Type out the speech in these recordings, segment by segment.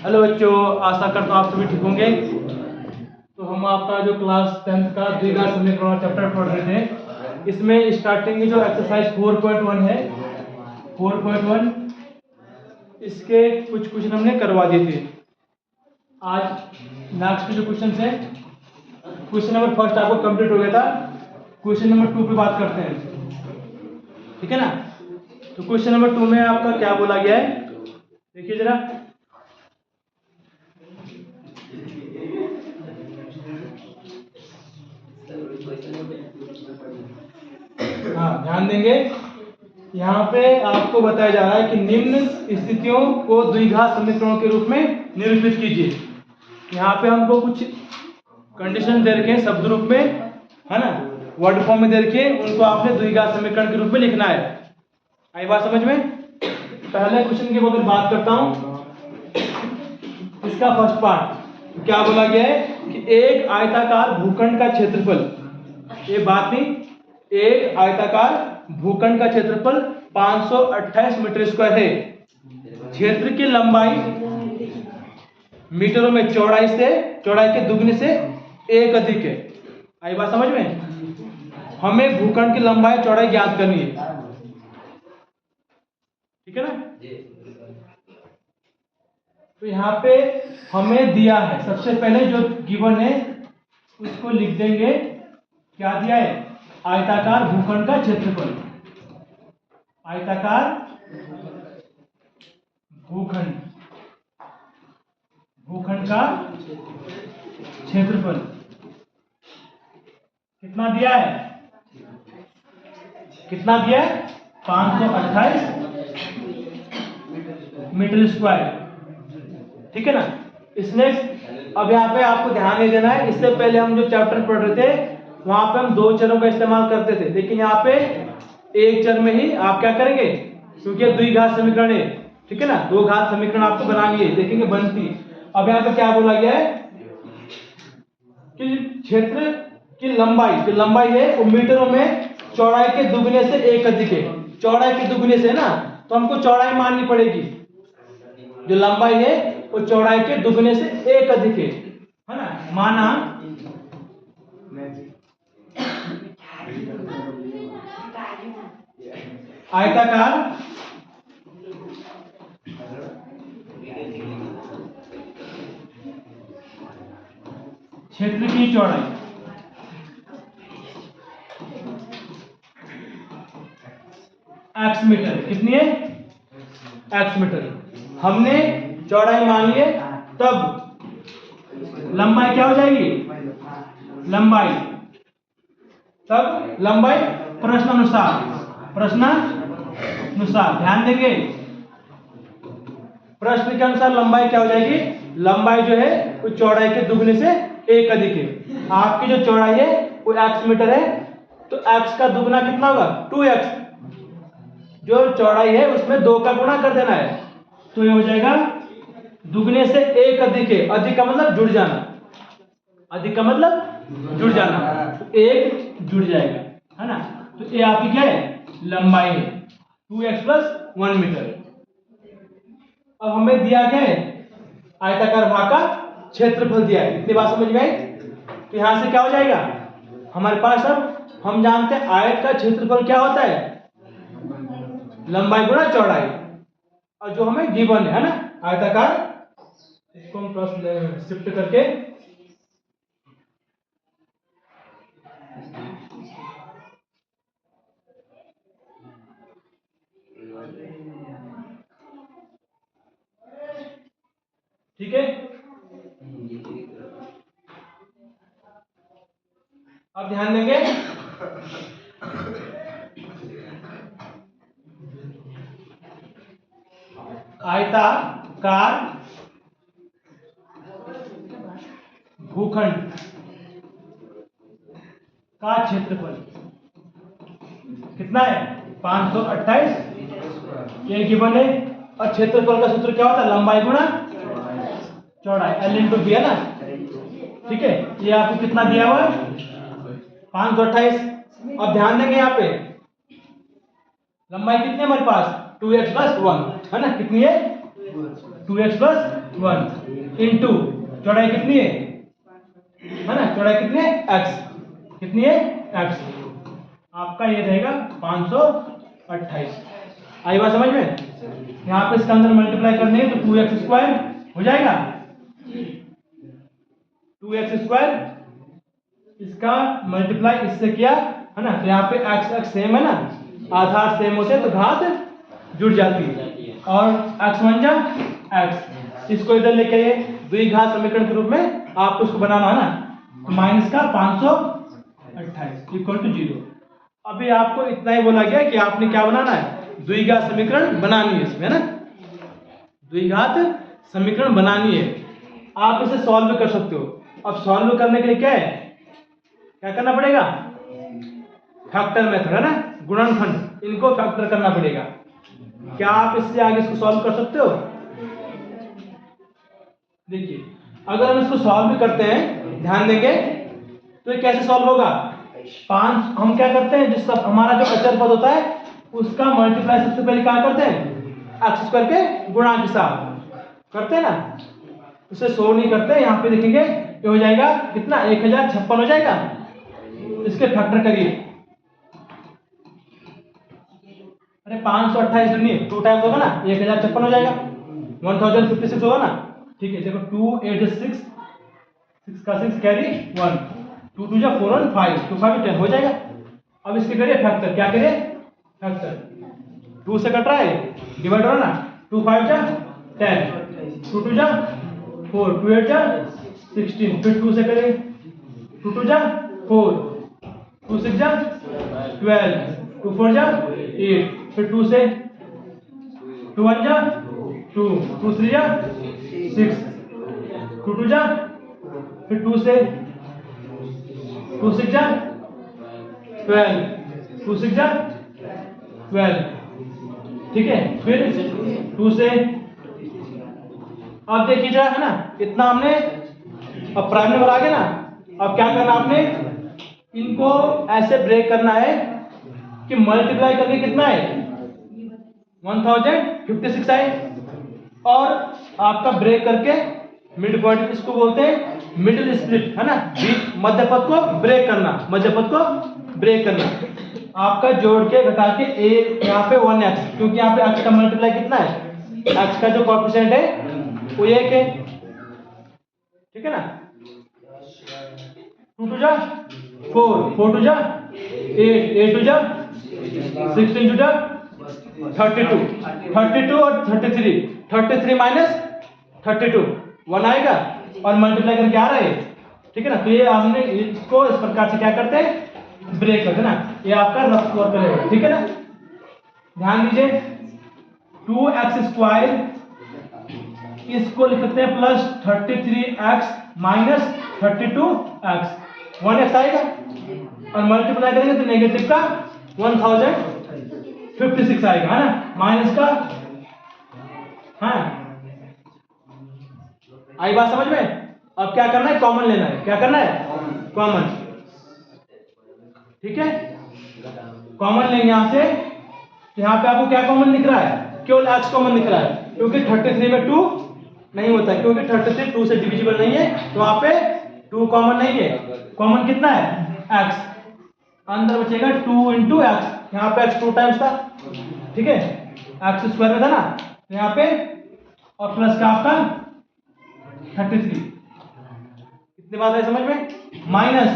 Hello बच्चों, आशा करता हूँ आप सभी ठीक होंगे। तो हम आपका जो क्लास 10th का द्विघात समीकरण चैप्टर पढ़ रहे थे, इसमें स्टार्टिंग में जो एक्सरसाइज 4.1 है, 4.1 इसके कुछ क्वेश्चन हमने करवा दिए थे। आज नेक्स्ट जो क्वेश्चन है, क्वेश्चन नंबर फर्स्ट आपको कंप्लीट हो गया था। क्वेश्चन नंबर 2 पे बात करते हैं, ठीक है ना। तो क्वेश्चन नंबर 2 में आपका क्या बोला गया है, देखिए जरा। हाँ, ध्यान देंगे। यहाँ पे आपको बताया जा रहा है कि निम्न स्थितियों को द्विघात समीकरणों के रूप में निरूपित कीजिए। यहाँ पे हमको कुछ कंडीशन दे रखे हैं शब्द रूप में, है ना, वर्ड फॉर्म में दे रखे हैं, उनको आपने द्विघात समीकरण के रूप में लिखना है। आई बात समझ में? पहले क्वेश्चन की अगर बात करता हूँ, इसका फर्स्ट पार्ट क्या बोला गया है कि एक आयताकार भूखंड का क्षेत्रफल, ये बात नहीं, एक आयताकार भूखंड का क्षेत्रफल 528 मीटर स्क्वायर है। क्षेत्र की लंबाई मीटरों में चौड़ाई के दुगने से एक अधिक है। आई बात समझ में? हमें भूखंड की लंबाई चौड़ाई ज्ञात करनी है, ठीक है ना। तो यहाँ पे हमें दिया है, सबसे पहले जो गिवन है उसको लिख देंगे। क्या दिया है? आयताकार भूखंड का क्षेत्रफल, आयताकार भूखंड का क्षेत्रफल कितना दिया है? 528 मीटर स्क्वायर, ठीक है ना। इसने अब यहाँ पे आपको ध्यान नहीं देना है, इससे पहले हम जो चैप्टर पढ़ रहे थे वहां पे हम 2 चरों का इस्तेमाल करते थे, लेकिन यहाँ पे एक चर में ही आप क्या करेंगे, क्योंकि द्विघात समीकरण है, ठीक है ना, 2 घात समीकरण आपको बनानी है, देखेंगे बनती। अब यहाँ पे क्या बोला गया है कि क्षेत्र की लंबाई है वो मीटरों में चौड़ाई के दुगने से एक अधिक है। चौड़ाई के दुगने से ना, तो हमको चौड़ाई माननी पड़ेगी। जो लंबाई है वो चौड़ाई के दुगने से एक अधिक है ना। माना आयताकार क्षेत्र की चौड़ाई x मीटर, कितनी है? x metre. हमने चौड़ाई मान ली है, तब लंबाई क्या हो जाएगी? लंबाई प्रश्नानुसार ध्यान देंगे, प्रश्न के अनुसार लंबाई क्या हो जाएगी? लंबाई जो है वो चौड़ाई के दुगने से एक अधिक है। आपकी जो चौड़ाई है वो x मीटर है, तो x का दुगना कितना होगा? 2x। जो चौड़ाई है उसमें 2 का गुणा कर देना है, तो ये हो जाएगा दुगने से एक अधिक है। अधिक का मतलब जुड़ जाना, एक जुड़ जाएगा, है ना। तो ये आपकी क्या है? लंबाई है 2x + 1 मीटर। अब हमें दिया क्या है? आयताकार भाग का क्षेत्रफल दिया है। इतनी बात समझ में आई? तो यहां से क्या हो जाएगा हमारे पास? अब हम जानते हैं आयत का क्षेत्रफल क्या होता है? लंबाई गुणा चौड़ाई। और जो हमें गिवन है ना आयताकार, इसको हम प्लस शिफ्ट करके ठीक है। अब ध्यान देंगे, आयताकार भूखंड का क्षेत्रफल कितना है? 528, ये गिवन है। और क्षेत्रफल का सूत्र क्या होता है? लंबाई गुणा चौड़ाई, L/B है ना, ठीक है। ये आपको कितना दिया हुआ है? 528। अब ध्यान देंगे यहाँ पे लंबाई कितनी है हमारे पास? 2x प्लस 1 है ना, कितनी है 2x प्लस 1 इंटू चौड़ाई कितनी है ना, चौड़ाई कितनी है x, कितनी है x, आपका ये रहेगा 528। आई बात समझ में? यहाँ पे इसके अंदर मल्टीप्लाई करने तो 2x स्क्वायर हो जाएगा, 2x स्क्वायर इसका मल्टीप्लाई इससे किया है ना, तो यहाँ पे x सेम है ना, आधार सेम होते हैं तो घात जुड़ जाती है और x बन जा x, इसको इधर लेके आइए द्विघात समीकरण के रूप में आपको इसको बनाना है ना, तो माइनस का 528 इक्वल टू 0। अभी आपको इतना ही बोला गया कि आपने क्या बनाना है, द्विघात समीकरण बनानी है इसमें, है ना, द्विघात समीकरण बनानी है। आप इसे सॉल्व कर सकते हो। अब सॉल्व करने के लिए क्या है, क्या करना पड़ेगा, फैक्टर मेथड है ना, गुणनखंड, इनको फैक्टर करना पड़ेगा। क्या आप इससे आगे इसको सॉल्व कर सकते हो? देखिए अगर हम इसको सॉल्व करते हैं, ध्यान देंगे तो ये कैसे सॉल्व होगा। 5 हम क्या करते हैं, जिस हमारा जो अचर पद होता है उसका मल्टीप्लाई सबसे पहले क्या करते हैं, एक्स स्क्वायर के गुणांक के साथ करते हैं ना, उसे सो नहीं करते। यहाँ पे देखेंगे ये हो जाएगा कितना, 1056 हो जाएगा, इसके फैक्टर करिए। अरे 528 दुनिया 2 टाइम्स होगा ना, 1056 हो जाएगा, 1056 होगा ना। ठीक है, देखो 2 8 6 6 का 6 कैरी 1 2 2 जा 4 1 5 2 5 10 हो जाएगा। अब इसके करिए फैक्टर, क्या करिए फैक्टर, 2 से कट रहा है डिवाइड हो रहा ना, 2 5 जा 10 2 2 जा 4 2 8 जा 16, फिर 2 से करें 2 2 जा 4 2 6 जा 12 2 4 जा 8, फिर 2 से 2 1 जा 2 2 3 जा 6 2 2 जा, फिर 2 से 2 6 जा 12 2 6 जा 12, ठीक है, फिर 2 से, अब देखिए जरा है ना, इतना हमने, अब प्राइम नंबर आ गया ना, अब क्या करना आपने, इनको ऐसे ब्रेक करना है कि मल्टीप्लाई करके कितना है 1056 आए, और आपका ब्रेक करके मिड पॉइंट, इसको बोलते हैं मिडिल स्प्लिट है ना, मध्य पद को ब्रेक करना, मध्य पद को ब्रेक करना। आपका जोड़ के घटा के a यहाँ पे 1x, क्योंकि यहाँ पे x का मल्टीप्लाई कितना है, x का जो कोएफिशिएंट है वो 1 है, ठीक है ना, 2 2 जा 4 4 2 जा 8 8 2 जा 16 2 जा 32 और 33 माइनस 32 1 आएगा और मल्टीप्लाई करके आ रहा है, ठीक है ना। तो ये हमने इसको इस प्रकार से क्या करते हैं, ब्रेक करते ना, ये आपका रफ तौर पे रहेगा, ठीक है ना। ध्यान दीजिए 2x स्क्वायर इसको लिख सकते हैं plus 33x minus 32x, 1x आएगा और मल्टीप्लाई करेंगे तो नेगेटिव का 1056 आएगा, है ना, माइनस का, हाँ आई बात समझ में। अब क्या करना है, कॉमन लेना है, क्या करना है कॉमन, ठीक है, कॉमन लेंगे यहाँ से, यहाँ पे आपको क्या कॉमन दिख रहा है, केवल x कॉमन दिख रहा है, क्योंकि 33 में 2 नहीं होता है, क्योंकि 33 2 से डिविजिबल नहीं है, तो वहां पे 2 कॉमन नहीं है, कॉमन कितना है x, अंदर बचेगा 2 इंटू एक्स, यहाँ पे x 2 टाइम्स था, ठीक है, x स्क्वायर में था ना, तो यहाँ पे और प्लस का आपका 33, कितनी बात है समझ में, माइनस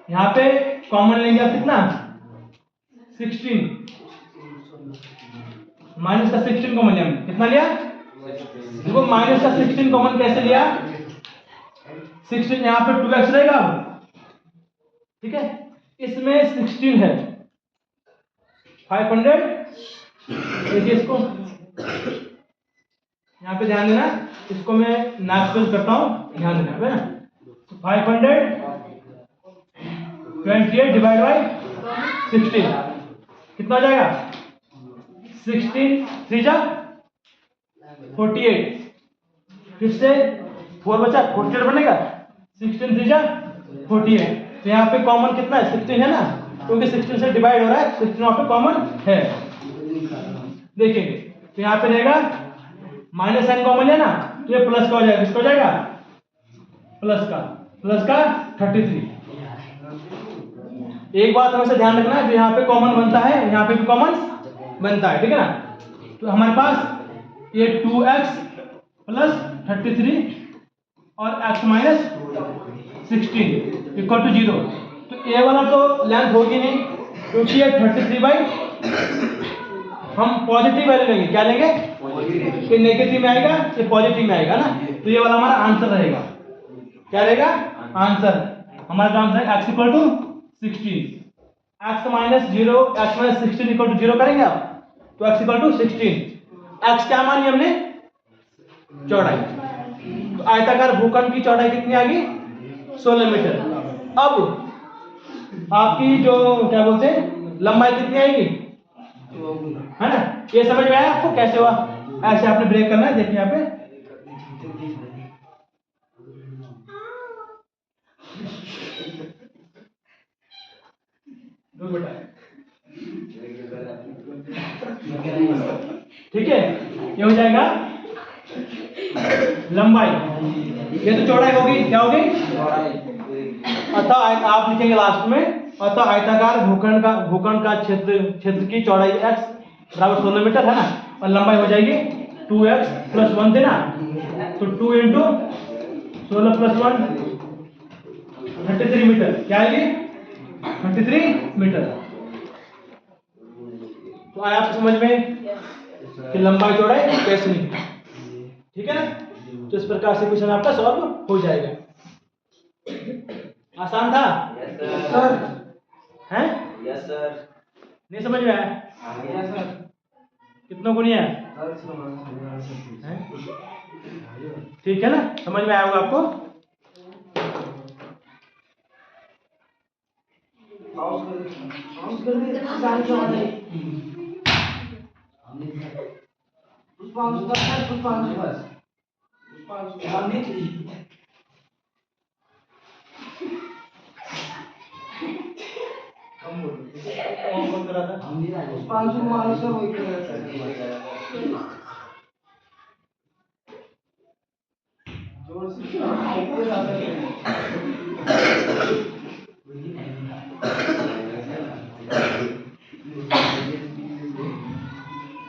यहाँ पे कॉमन लेंगे आप कितना 16, माइनस का 16 कॉमन लिया, कितना लिया, देखो माइनस का 16 कॉमन कैसे लिया, 16 यहाँ पे 2x रहेगा, ठीक है, इसमें 16 है 500, देखिए इसको यहाँ पे ध्यान देना, इसको मैं नेचुरल करता हूँ, ध्यान देना है ना, 528 डिवाइड बाई 16 कितना हो जाएगा, 16 3 जा 48, फिर से 4 बचा 48 बनेगा, 16 3 जा 48, तो यहाँ पे कॉमन कितना है 16 है ना, क्योंकि 16 से डिवाइड हो रहा है, 16 वहाँ पे कॉमन है, देखेंगे तो यहाँ पे रहेगा माइनस साइन कॉमन है ना, तो ये प्लस का हो जाएगा, किसका हो जाएगा प्लस का 33। एक बात हमेशा ध्यान रखना है, जो यहाँ पे कॉमन बनता है यहाँ पे भी कॉमन बनता है, ठीक है ना। तो हमारे पास ये 2x प्लस 33 और x माइनस 16 इक्वल टू 0। तो ए वाला तो लेंथ होगी नहीं, क्योंकि ये 33 बाई हम पॉजिटिव वैल्यू लेंगे, क्या लेंगे ये नेगेटिव में आएगा ये पॉजिटिव में आएगा ना, तो ये वाला हमारा आंसर रहेगा, क्या रहेगा आंसर। हमारा आंसर है x equal to 16, x minus 0 x minus 16 equal to 0 करेंगे आप, तो x इक्वल टू 16। x क्या मानी हमने चौड़ाई, तो आयताकार भूखंड की चौड़ाई कितनी आ गई 16 मीटर। अब आपकी जो क्या बोलते हैं लंबाई कितनी आएगी, है ना। ये समझ में आया आपको कैसे हुआ, ऐसे आपने ब्रेक करना है, देखिए यहाँ पे ठीक है, ये हो जाएगा लंबाई, ये तो चौड़ाई होगी, क्या होगी अतः आप लिखेंगे लास्ट में, अतः आयताकार भूखंड का क्षेत्र की चौड़ाई x बराबर 16 मीटर है ना, और लंबाई हो जाएगी 2x प्लस 1 थे ना, तो 2 इंटू 16 प्लस 1 33 मीटर, क्या आएगी 33 मीटर। तो आया आपको समझ में कि लंबाई चौड़ाई कैसे निकली, ठीक है ना। तो इस प्रकार से क्वेश्चन आपका सॉल्व हो जाएगा। आसान था यस सर। हैं यस सर। नहीं समझ में आया यस सर। कितनों को नहीं आया, ठीक है ना, समझ में आया होगा आपको। कौन करा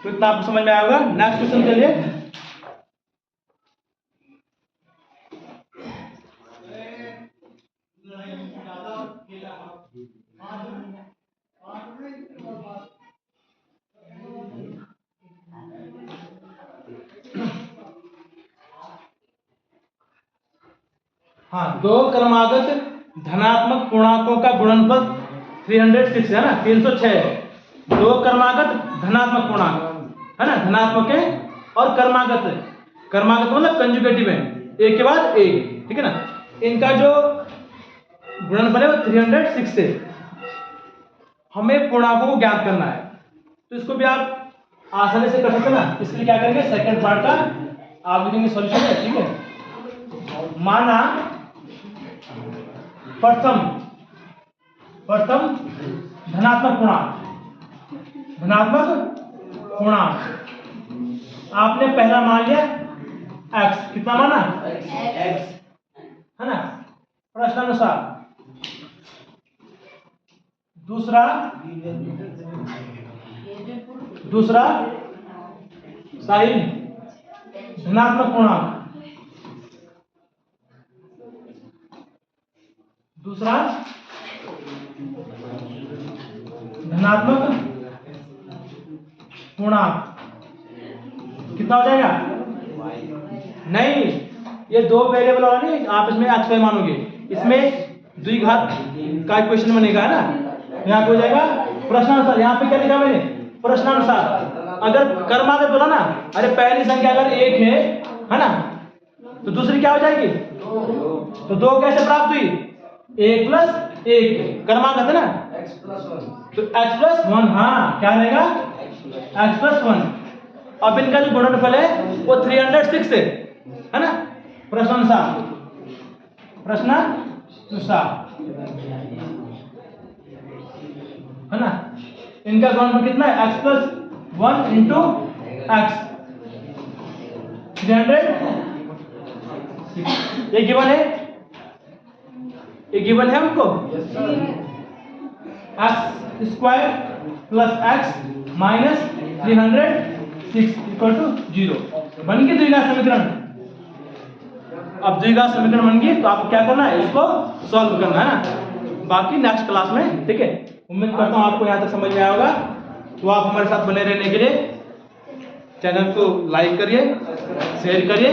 तो इतना आपको समझ में आया होगा। नेक्स्ट क्वेश्चन चलिए। हाँ, दो क्रमागत धनात्मक पूर्णांकों का गुणनफल 306 है ना, 306 है। दो क्रमागत धनात्मक पूर्णांक है ना, धनात्मक है और क्रमागत मतलब कंजुगेटिव है, एक के बाद एक, ठीक है ना। इनका जो गुणनफल है वो 306 है। हमें पूर्णांकों को ज्ञात करना है, तो इसको भी आप आसानी से कर सकते हैं ना। इसलिए क्या करेंगे, सेकंड पार्ट का आप लिखेंगे सॉल्यूशन है, ठीक है। माना प्रथम धनात्मक पूर्णांक आपने पहला मान लिया x, कितना माना x है ना, प्रश्नानुसार। दूसरा साइन धनात्मक पूर्णांक, दूसरा धनात्मक पूर्णांक कितना हो जाएगा, नहीं ये दो वेरिएबल वाला नहीं, आप इसमें x y मानोगे, इसमें द्विघात का इक्वेशन बनेगा, है ना। यहाँ पे हो जाएगा प्रश्नानुसार, यहाँ पे क्या लिखा मैंने प्रश्नानुसार। अगर क्रमागत बोला ना, अरे पहली संख्या अगर एक है ना, तो दूसरी क्या हो जाएगी, तो दो कैसे प्राप्त हुई, एक प्लस एक क्रमागत है ना, तो x प्लस 1, हाँ क्या रहेगा x प्लस 1। अब इनका जो गुणनफल है वो 306 है ना, प्रश्नानुसार है ना। इनका गुणनफल कितना है, x प्लस 1 इंटू एक्स 300 ये गिवन है, ये गिवन है हमको x square plus x minus 306 equal to 0 बन गई द्विघात समीकरण। अब द्विघात समीकरण बन गई तो आपको क्या करना है, इसको सॉल्व करना है ना, बाकी नेक्स्ट क्लास में। ठीक है, उम्मीद करता हूँ आपको यहाँ तक समझ में आया होगा। तो आप हमारे साथ बने रहने के लिए चैनल को लाइक करिए, शेयर करिए,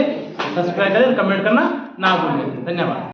सब्सक्राइब करिए, कमेंट करना ना भूलिए। धन्यवाद।